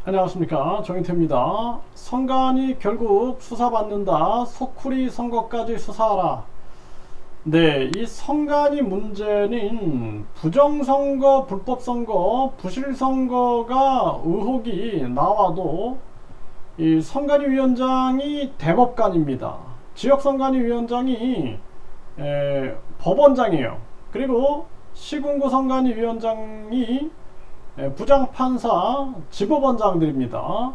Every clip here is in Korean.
안녕하십니까, 정인태입니다. 선관위 결국 수사받는다. 소쿠리 선거까지 수사하라. 네, 이 선관위 문제는 부정선거, 불법선거, 부실선거가 의혹이 나와도 이 선관위 위원장이 대법관입니다. 지역선관위 위원장이 법원장이에요. 그리고 시군구 선관위 위원장이 부장판사, 지법원장들입니다.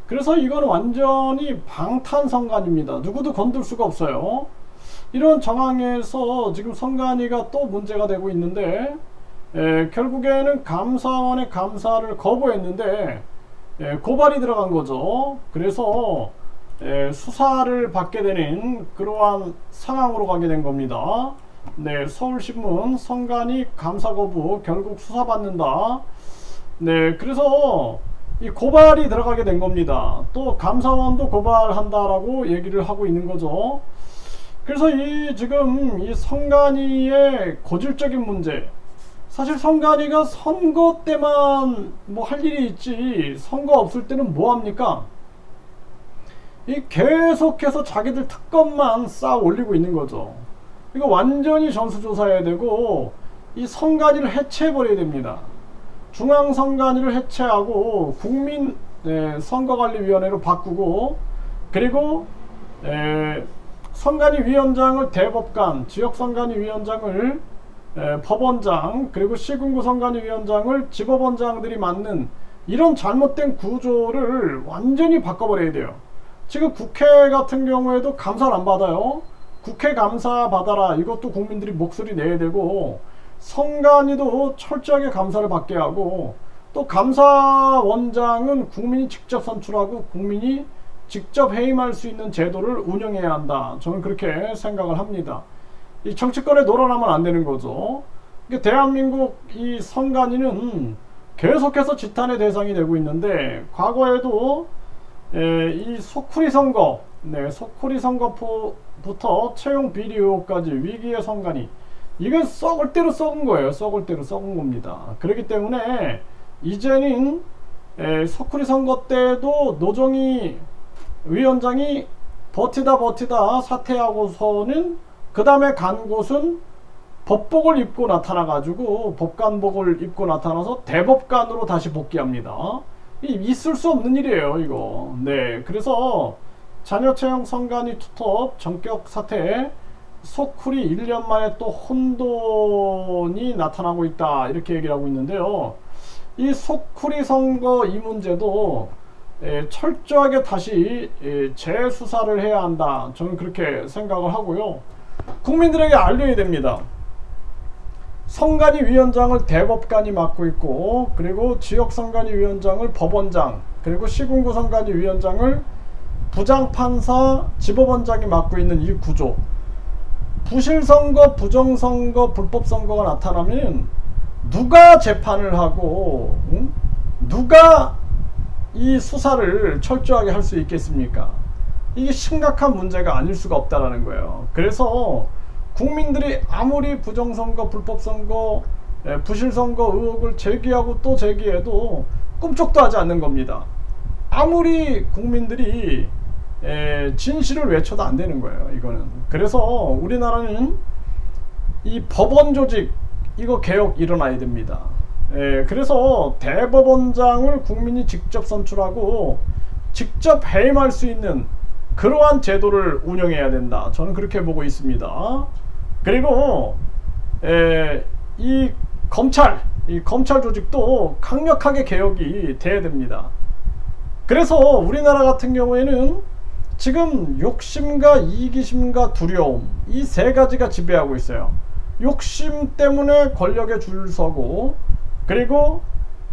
그래서 이건 완전히 방탄선관위입니다. 누구도 건들 수가 없어요. 이런 정황에서 지금 선관위가 또 문제가 되고 있는데 결국에는 감사원의 감사를 거부했는데 고발이 들어간 거죠. 그래서 수사를 받게 되는 그러한 상황으로 가게 된 겁니다. 네, 서울신문 선관위 감사 거부 결국 수사받는다. 네, 그래서 이 고발이 들어가게 된 겁니다. 또 감사원도 고발한다라고 얘기를 하고 있는 거죠. 그래서 지금 이 선관위의 고질적인 문제, 사실 선관위가 선거 때만 뭐 할 일이 있지 선거 없을 때는 뭐 합니까? 이 계속해서 자기들 특검만 쌓아 올리고 있는 거죠. 이거 완전히 전수조사해야 되고 이 선관위를 해체해 버려야 됩니다. 중앙선관위를 해체하고 국민 선거관리위원회로 바꾸고, 그리고 선관위 위원장을 대법관, 지역선관위 위원장을 법원장, 그리고 시군구 선관위 위원장을 지법원장들이 맡는 이런 잘못된 구조를 완전히 바꿔버려야 돼요. 지금 국회 같은 경우에도 감사를 안 받아요. 국회 감사 받아라, 이것도 국민들이 목소리 내야 되고, 선관위도 철저하게 감사를 받게 하고, 또 감사원장은 국민이 직접 선출하고 국민이 직접 해임할 수 있는 제도를 운영해야 한다. 저는 그렇게 생각을 합니다. 이 정치권에 놀아나면 안 되는 거죠. 그러니까 대한민국 이 선관위는 계속해서 지탄의 대상이 되고 있는데, 과거에도 이 소쿠리 선거, 소쿠리 선거부터 채용 비리 의혹까지 위기의 선관위, 이건 썩을 대로 썩은 거예요. 썩을 대로 썩은 겁니다. 그렇기 때문에 이제는 소쿠리 선거 때도 노정희 위원장이 버티다 사퇴하고서는 그 다음에 간 곳은 법복을 입고 나타나 가지고, 법관복을 입고 나타나서 대법관으로 다시 복귀합니다. 있을 수 없는 일이에요, 이거. 네, 그래서 자녀 채용 선관위 투톱 전격 사퇴, 소쿠리 1년 만에 또 혼돈이 나타나고 있다, 이렇게 얘기를 하고 있는데요. 이 소쿠리 선거 이 문제도 철저하게 다시 재수사를 해야 한다, 저는 그렇게 생각을 하고요. 국민들에게 알려야 됩니다. 선관위 위원장을 대법관이 맡고 있고, 그리고 지역선관위 위원장을 법원장, 그리고 시군구 선관위 위원장을 부장판사, 지법원장이 맡고 있는 이 구조, 부실선거, 부정선거, 불법선거가 나타나면 누가 재판을 하고 누가 이 수사를 철저하게 할 수 있겠습니까? 이게 심각한 문제가 아닐 수가 없다라는 거예요. 그래서 국민들이 아무리 부정선거, 불법선거, 부실선거 의혹을 제기하고 또 제기해도 꿈쩍도 하지 않는 겁니다. 아무리 국민들이 진실을 외쳐도 안 되는 거예요, 이거는. 그래서 우리나라는 이 법원 조직, 이거 개혁 일어나야 됩니다. 그래서 대법원장을 국민이 직접 선출하고 직접 해임할 수 있는 그러한 제도를 운영해야 된다, 저는 그렇게 보고 있습니다. 그리고 이 검찰 조직도 강력하게 개혁이 돼야 됩니다. 그래서 우리나라 같은 경우에는 지금 욕심과 이기심과 두려움, 이 세 가지가 지배하고 있어요. 욕심 때문에 권력에 줄 서고, 그리고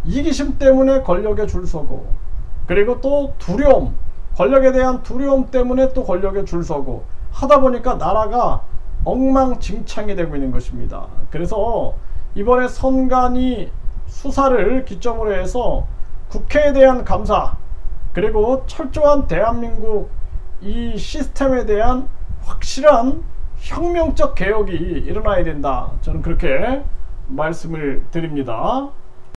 이기심 때문에 권력에 줄 서고, 그리고 또 두려움, 권력에 대한 두려움 때문에 또 권력에 줄 서고 하다 보니까 나라가 엉망진창이 되고 있는 것입니다. 그래서 이번에 선관위 수사를 기점으로 해서 국회에 대한 감사, 그리고 철저한 대한민국 이 시스템에 대한 확실한 혁명적 개혁이 일어나야 된다, 저는 그렇게 말씀을 드립니다.